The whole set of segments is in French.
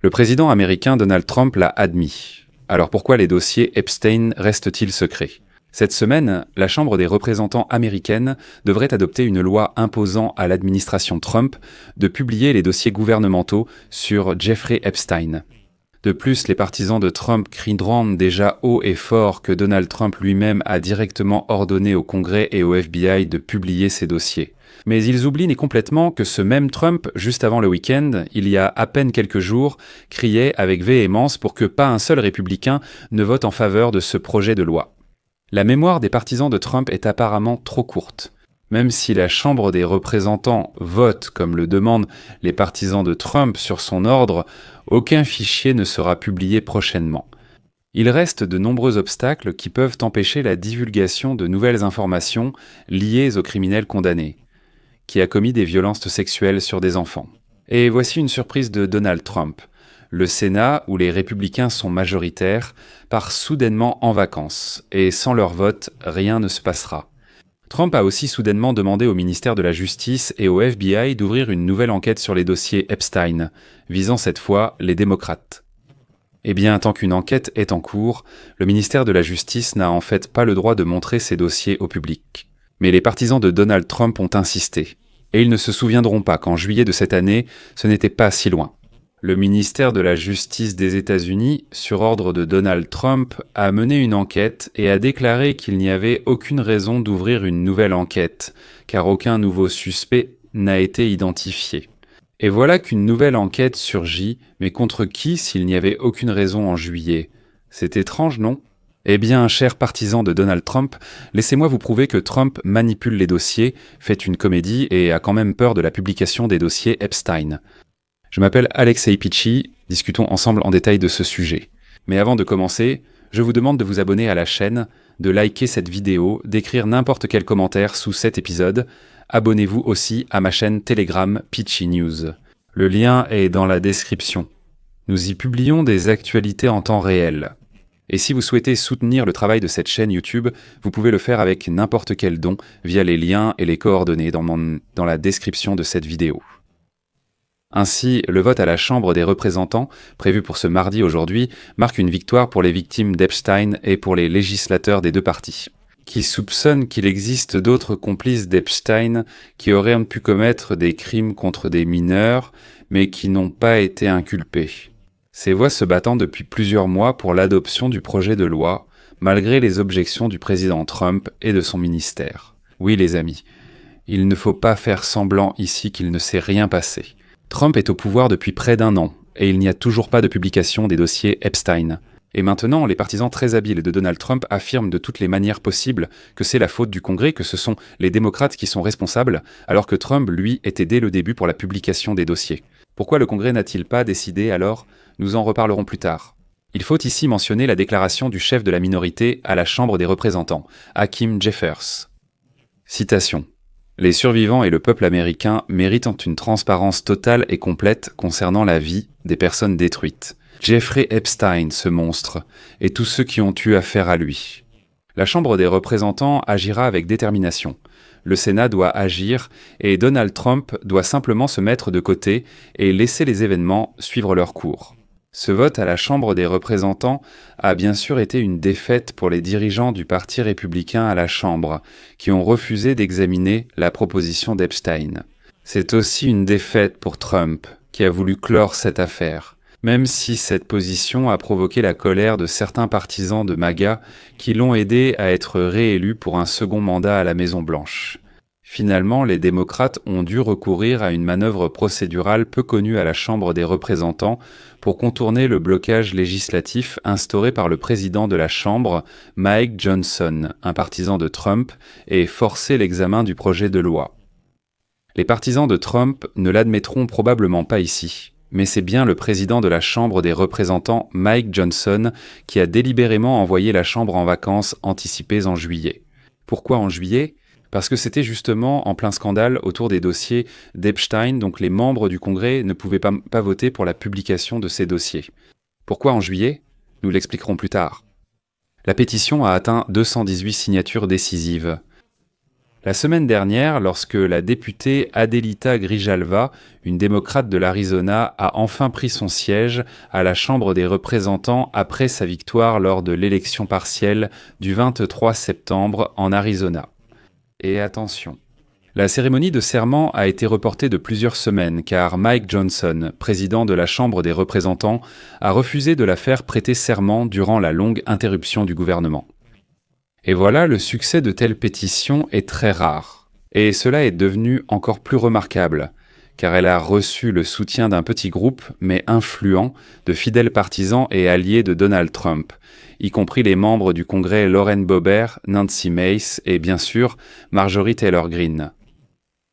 Le président américain Donald Trump l'a admis. Alors pourquoi les dossiers Epstein restent-ils secrets ? Cette semaine, la Chambre des représentants américaine devrait adopter une loi imposant à l'administration Trump de publier les dossiers gouvernementaux sur Jeffrey Epstein. De plus, les partisans de Trump crieront déjà haut et fort que Donald Trump lui-même a directement ordonné au Congrès et au FBI de publier ces dossiers. Mais ils oublient complètement que ce même Trump, juste avant le week-end, il y a à peine quelques jours, criait avec véhémence pour que pas un seul républicain ne vote en faveur de ce projet de loi. La mémoire des partisans de Trump est apparemment trop courte. Même si la Chambre des représentants vote, comme le demandent les partisans de Trump sur son ordre, aucun fichier ne sera publié prochainement. Il reste de nombreux obstacles qui peuvent empêcher la divulgation de nouvelles informations liées aux criminels condamnés, qui a commis des violences sexuelles sur des enfants. Et voici une surprise de Donald Trump. Le Sénat, où les républicains sont majoritaires, part soudainement en vacances, et sans leur vote, rien ne se passera. Trump a aussi soudainement demandé au ministère de la Justice et au FBI d'ouvrir une nouvelle enquête sur les dossiers Epstein, visant cette fois les démocrates. Eh bien, tant qu'une enquête est en cours, le ministère de la Justice n'a en fait pas le droit de montrer ces dossiers au public. Mais les partisans de Donald Trump ont insisté, et ils ne se souviendront pas qu'en juillet de cette année, ce n'était pas si loin. Le ministère de la Justice des États-Unis, sur ordre de Donald Trump, a mené une enquête et a déclaré qu'il n'y avait aucune raison d'ouvrir une nouvelle enquête, car aucun nouveau suspect n'a été identifié. Et voilà qu'une nouvelle enquête surgit, mais contre qui s'il n'y avait aucune raison en juillet ? C'est étrange, non ? Eh bien, chers partisans de Donald Trump, laissez-moi vous prouver que Trump manipule les dossiers, fait une comédie et a quand même peur de la publication des dossiers Epstein. Je m'appelle Alexei Pichi, discutons ensemble en détail de ce sujet. Mais avant de commencer, je vous demande de vous abonner à la chaîne, de liker cette vidéo, d'écrire n'importe quel commentaire sous cet épisode. Abonnez-vous aussi à ma chaîne Telegram Pichi News. Le lien est dans la description. Nous y publions des actualités en temps réel. Et si vous souhaitez soutenir le travail de cette chaîne YouTube, vous pouvez le faire avec n'importe quel don via les liens et les coordonnées dans la description de cette vidéo. Ainsi, le vote à la Chambre des représentants, prévu pour ce mardi aujourd'hui, marque une victoire pour les victimes d'Epstein et pour les législateurs des deux partis, qui soupçonnent qu'il existe d'autres complices d'Epstein qui auraient pu commettre des crimes contre des mineurs, mais qui n'ont pas été inculpés. Ces voix se battant depuis plusieurs mois pour l'adoption du projet de loi, malgré les objections du président Trump et de son ministère. Oui les amis, il ne faut pas faire semblant ici qu'il ne s'est rien passé. Trump est au pouvoir depuis près d'un an, et il n'y a toujours pas de publication des dossiers Epstein. Et maintenant, les partisans très habiles de Donald Trump affirment de toutes les manières possibles que c'est la faute du Congrès, que ce sont les démocrates qui sont responsables, alors que Trump, lui, était dès le début pour la publication des dossiers. Pourquoi le Congrès n'a-t-il pas décidé alors ? Nous en reparlerons plus tard. Il faut ici mentionner la déclaration du chef de la minorité à la Chambre des représentants, Hakeem Jeffers. Citation. Les survivants et le peuple américain méritent une transparence totale et complète concernant la vie des personnes détruites. Jeffrey Epstein, ce monstre, et tous ceux qui ont eu affaire à lui. La Chambre des représentants agira avec détermination. Le Sénat doit agir et Donald Trump doit simplement se mettre de côté et laisser les événements suivre leur cours. Ce vote à la Chambre des représentants a bien sûr été une défaite pour les dirigeants du Parti républicain à la Chambre, qui ont refusé d'examiner la proposition d'Epstein. C'est aussi une défaite pour Trump, qui a voulu clore cette affaire, même si cette position a provoqué la colère de certains partisans de MAGA qui l'ont aidé à être réélu pour un second mandat à la Maison-Blanche. Finalement, les démocrates ont dû recourir à une manœuvre procédurale peu connue à la Chambre des représentants pour contourner le blocage législatif instauré par le président de la Chambre, Mike Johnson, un partisan de Trump, et forcer l'examen du projet de loi. Les partisans de Trump ne l'admettront probablement pas ici, mais c'est bien le président de la Chambre des représentants, Mike Johnson, qui a délibérément envoyé la Chambre en vacances anticipées en juillet. Pourquoi en juillet ? Parce que c'était justement en plein scandale autour des dossiers d'Epstein, donc les membres du Congrès ne pouvaient pas voter pour la publication de ces dossiers. Pourquoi en juillet ? Nous l'expliquerons plus tard. La pétition a atteint 218 signatures décisives. La semaine dernière, lorsque la députée Adelita Grijalva, une démocrate de l'Arizona, a enfin pris son siège à la Chambre des représentants après sa victoire lors de l'élection partielle du 23 septembre en Arizona. Et attention, la cérémonie de serment a été reportée de plusieurs semaines car Mike Johnson, président de la Chambre des représentants, a refusé de la faire prêter serment durant la longue interruption du gouvernement. Et voilà, le succès de telles pétitions est très rare. Et cela est devenu encore plus remarquable, car elle a reçu le soutien d'un petit groupe, mais influent, de fidèles partisans et alliés de Donald Trump, y compris les membres du Congrès Lauren Boebert, Nancy Mace et bien sûr Marjorie Taylor Greene.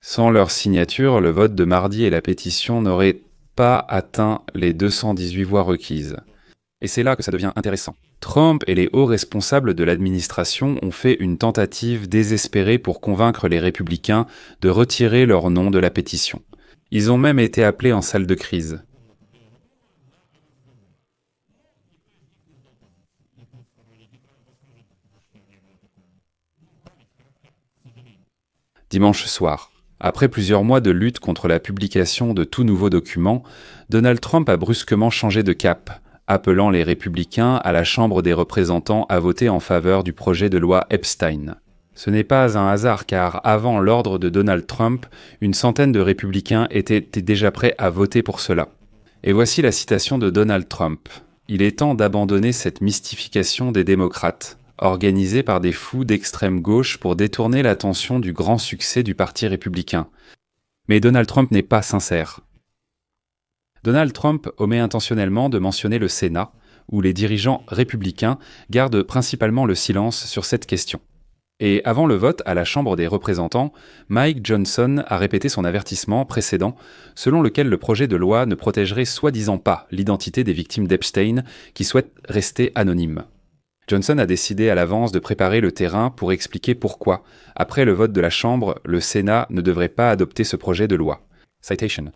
Sans leur signature, le vote de mardi et la pétition n'auraient pas atteint les 218 voix requises. Et c'est là que ça devient intéressant. Trump et les hauts responsables de l'administration ont fait une tentative désespérée pour convaincre les républicains de retirer leur nom de la pétition. Ils ont même été appelés en salle de crise. Dimanche soir, après plusieurs mois de lutte contre la publication de tout nouveau document, Donald Trump a brusquement changé de cap, appelant les républicains à la Chambre des représentants à voter en faveur du projet de loi Epstein. Ce n'est pas un hasard car avant l'ordre de Donald Trump, une centaine de républicains étaient déjà prêts à voter pour cela. Et voici la citation de Donald Trump. « Il est temps d'abandonner cette mystification des démocrates, organisée par des fous d'extrême gauche pour détourner l'attention du grand succès du Parti républicain. » Mais Donald Trump n'est pas sincère. Donald Trump omet intentionnellement de mentionner le Sénat, où les dirigeants républicains gardent principalement le silence sur cette question. Et avant le vote à la Chambre des représentants, Mike Johnson a répété son avertissement précédent, selon lequel le projet de loi ne protégerait soi-disant pas l'identité des victimes d'Epstein qui souhaitent rester anonymes. Johnson a décidé à l'avance de préparer le terrain pour expliquer pourquoi, après le vote de la Chambre, le Sénat ne devrait pas adopter ce projet de loi. Citation.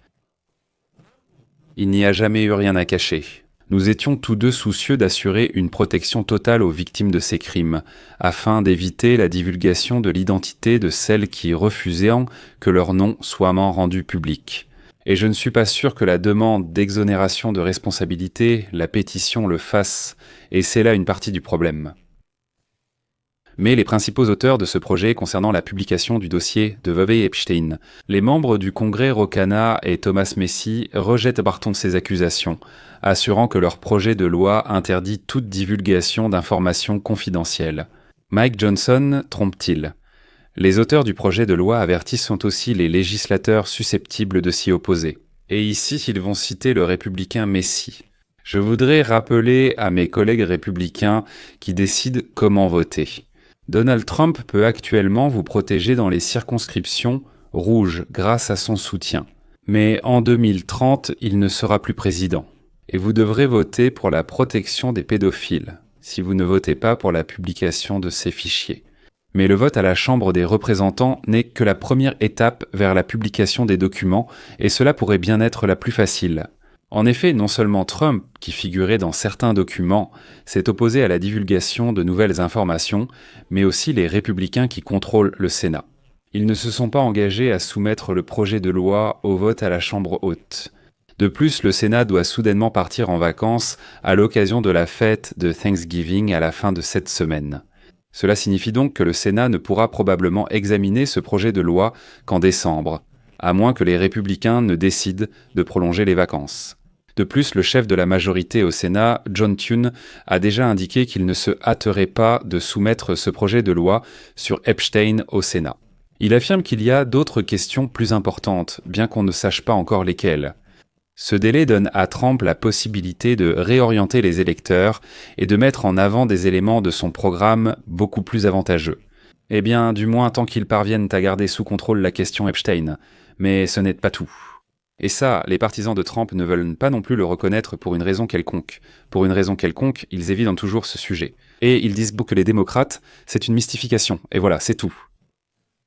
Il n'y a jamais eu rien à cacher. Nous étions tous deux soucieux d'assurer une protection totale aux victimes de ces crimes, afin d'éviter la divulgation de l'identité de celles qui refusaient que leur nom soit rendu public. Et je ne suis pas sûr que la demande d'exonération de responsabilité, la pétition le fasse, et c'est là une partie du problème. Mais les principaux auteurs de ce projet concernant la publication du dossier de Harvey Epstein, les membres du Congrès Ro Khanna et Thomas Massie rejettent Barton ces accusations, assurant que leur projet de loi interdit toute divulgation d'informations confidentielles. Mike Johnson trompe-t-il ? Les auteurs du projet de loi avertissent aussi les législateurs susceptibles de s'y opposer. Et ici, ils vont citer le républicain Massie. Je voudrais rappeler à mes collègues républicains qui décident comment voter. Donald Trump peut actuellement vous protéger dans les circonscriptions rouges grâce à son soutien. Mais en 2030, il ne sera plus président. Et vous devrez voter pour la protection des pédophiles, si vous ne votez pas pour la publication de ces fichiers. Mais le vote à la Chambre des représentants n'est que la première étape vers la publication des documents, et cela pourrait bien être la plus facile. En effet, non seulement Trump, qui figurait dans certains documents, s'est opposé à la divulgation de nouvelles informations, mais aussi les républicains qui contrôlent le Sénat. Ils ne se sont pas engagés à soumettre le projet de loi au vote à la Chambre haute. De plus, le Sénat doit soudainement partir en vacances à l'occasion de la fête de Thanksgiving à la fin de cette semaine. Cela signifie donc que le Sénat ne pourra probablement examiner ce projet de loi qu'en décembre, à moins que les républicains ne décident de prolonger les vacances. De plus, le chef de la majorité au Sénat, John Thune, a déjà indiqué qu'il ne se hâterait pas de soumettre ce projet de loi sur Epstein au Sénat. Il affirme qu'il y a d'autres questions plus importantes, bien qu'on ne sache pas encore lesquelles. Ce délai donne à Trump la possibilité de réorienter les électeurs et de mettre en avant des éléments de son programme beaucoup plus avantageux. Eh bien, du moins tant qu'ils parviennent à garder sous contrôle la question Epstein. Mais ce n'est pas tout. Et ça, les partisans de Trump ne veulent pas non plus le reconnaître pour une raison quelconque. Pour une raison quelconque, ils évitent toujours ce sujet. Et ils disent que les démocrates, c'est une mystification. Et voilà, c'est tout.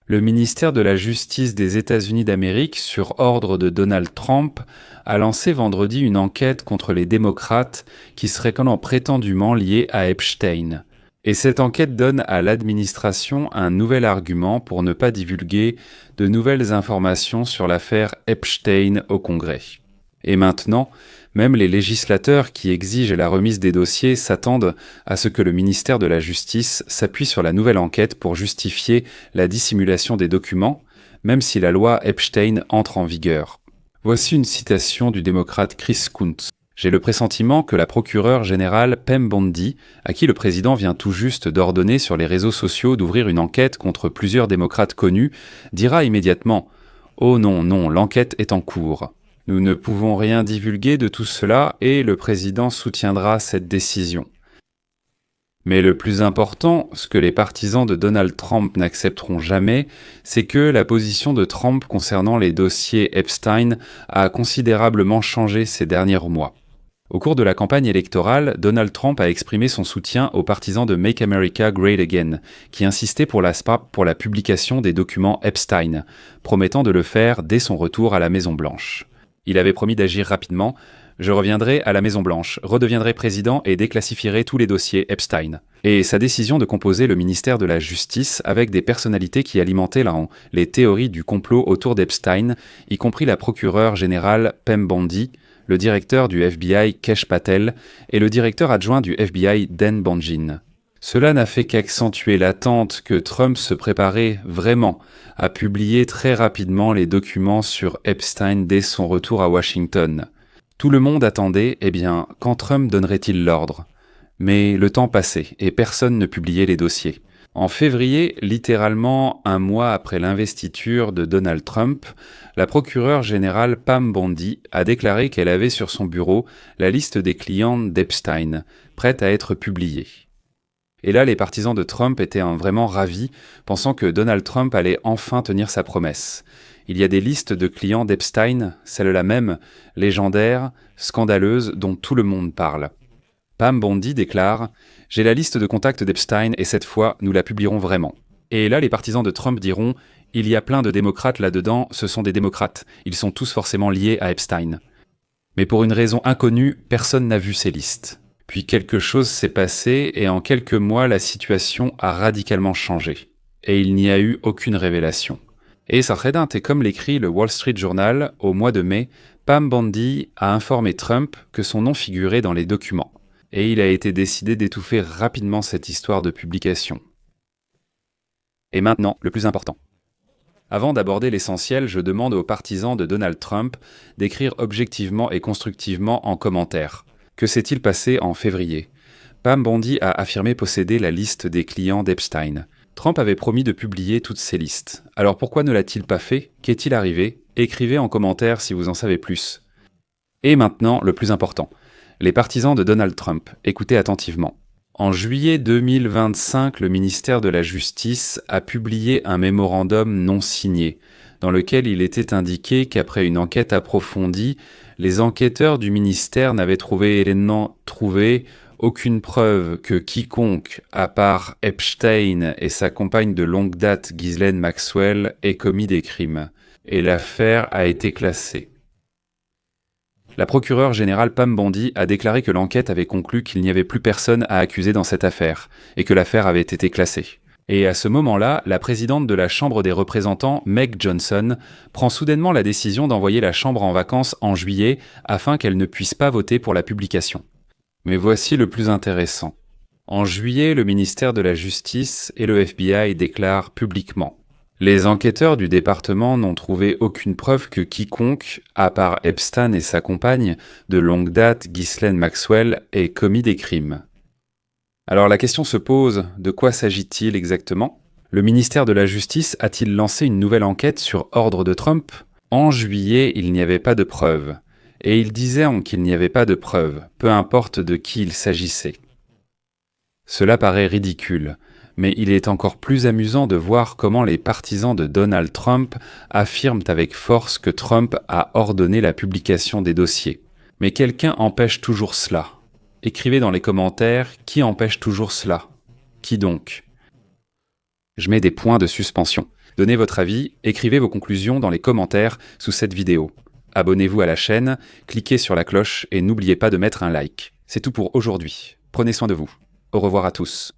Le ministère de la Justice des États-Unis d'Amérique, sur ordre de Donald Trump, a lancé vendredi une enquête contre les démocrates qui seraient prétendument liés à Epstein. Et cette enquête donne à l'administration un nouvel argument pour ne pas divulguer de nouvelles informations sur l'affaire Epstein au Congrès. Et maintenant, même les législateurs qui exigent la remise des dossiers s'attendent à ce que le ministère de la Justice s'appuie sur la nouvelle enquête pour justifier la dissimulation des documents, même si la loi Epstein entre en vigueur. Voici une citation du démocrate Chris Coons. « J'ai le pressentiment que la procureure générale Pam Bondi, à qui le président vient tout juste d'ordonner sur les réseaux sociaux d'ouvrir une enquête contre plusieurs démocrates connus, dira immédiatement « Oh non, non, l'enquête est en cours ». Nous ne pouvons rien divulguer de tout cela et le président soutiendra cette décision. Mais le plus important, ce que les partisans de Donald Trump n'accepteront jamais, c'est que la position de Trump concernant les dossiers Epstein a considérablement changé ces derniers mois. Au cours de la campagne électorale, Donald Trump a exprimé son soutien aux partisans de Make America Great Again, qui insistaient pour la publication des documents Epstein, promettant de le faire dès son retour à la Maison-Blanche. Il avait promis d'agir rapidement. « Je reviendrai à la Maison-Blanche, redeviendrai président et déclassifierai tous les dossiers Epstein. » Et sa décision de composer le ministère de la Justice avec des personnalités qui alimentaient les théories du complot autour d'Epstein, y compris la procureure générale Pam Bondi, le directeur du FBI Kesh Patel et le directeur adjoint du FBI Dan Bongin. Cela n'a fait qu'accentuer l'attente que Trump se préparait vraiment à publier très rapidement les documents sur Epstein dès son retour à Washington. Tout le monde attendait, quand Trump donnerait-il l'ordre? Mais le temps passait et personne ne publiait les dossiers. En février, littéralement un mois après l'investiture de Donald Trump, la procureure générale Pam Bondi a déclaré qu'elle avait sur son bureau la liste des clients d'Epstein, prête à être publiée. Et là, les partisans de Trump étaient vraiment ravis, pensant que Donald Trump allait enfin tenir sa promesse. Il y a des listes de clients d'Epstein, celle-là même, légendaire, scandaleuse, dont tout le monde parle. Pam Bondi déclare « J'ai la liste de contacts d'Epstein et cette fois, nous la publierons vraiment. » Et là, les partisans de Trump diront « Il y a plein de démocrates là-dedans, ce sont des démocrates. Ils sont tous forcément liés à Epstein. » Mais pour une raison inconnue, personne n'a vu ces listes. Puis quelque chose s'est passé et en quelques mois, la situation a radicalement changé. Et il n'y a eu aucune révélation. Et et comme l'écrit le Wall Street Journal, au mois de mai, Pam Bondi a informé Trump que son nom figurait dans les documents. Et il a été décidé d'étouffer rapidement cette histoire de publication. Et maintenant, le plus important. Avant d'aborder l'essentiel, je demande aux partisans de Donald Trump d'écrire objectivement et constructivement en commentaire. Que s'est-il passé en février? Pam Bondi a affirmé posséder la liste des clients d'Epstein. Trump avait promis de publier toutes ces listes. Alors pourquoi ne l'a-t-il pas fait? Qu'est-il arrivé? Écrivez en commentaire si vous en savez plus. Et maintenant, le plus important. Les partisans de Donald Trump, écoutez attentivement. En juillet 2025, le ministère de la Justice a publié un mémorandum non signé, dans lequel il était indiqué qu'après une enquête approfondie, les enquêteurs du ministère n'avaient trouvé aucune preuve que quiconque, à part Epstein et sa compagne de longue date Ghislaine Maxwell, ait commis des crimes. Et l'affaire a été classée. La procureure générale Pam Bondi a déclaré que l'enquête avait conclu qu'il n'y avait plus personne à accuser dans cette affaire, et que l'affaire avait été classée. Et à ce moment-là, la présidente de la Chambre des représentants, Meg Johnson, prend soudainement la décision d'envoyer la Chambre en vacances en juillet afin qu'elle ne puisse pas voter pour la publication. Mais voici le plus intéressant. En juillet, le ministère de la Justice et le FBI déclarent publiquement: les enquêteurs du département n'ont trouvé aucune preuve que quiconque, à part Epstein et sa compagne, de longue date Ghislaine Maxwell, ait commis des crimes. Alors la question se pose, de quoi s'agit-il exactement? Le ministère de la Justice a-t-il lancé une nouvelle enquête sur ordre de Trump? En juillet, il n'y avait pas de preuves. Et il disait qu'il n'y avait pas de preuves, peu importe de qui il s'agissait. Cela paraît ridicule. Mais il est encore plus amusant de voir comment les partisans de Donald Trump affirment avec force que Trump a ordonné la publication des dossiers. Mais quelqu'un empêche toujours cela. Écrivez dans les commentaires qui empêche toujours cela. Qui donc? Je mets des points de suspension. Donnez votre avis, écrivez vos conclusions dans les commentaires sous cette vidéo. Abonnez-vous à la chaîne, cliquez sur la cloche et n'oubliez pas de mettre un like. C'est tout pour aujourd'hui. Prenez soin de vous. Au revoir à tous.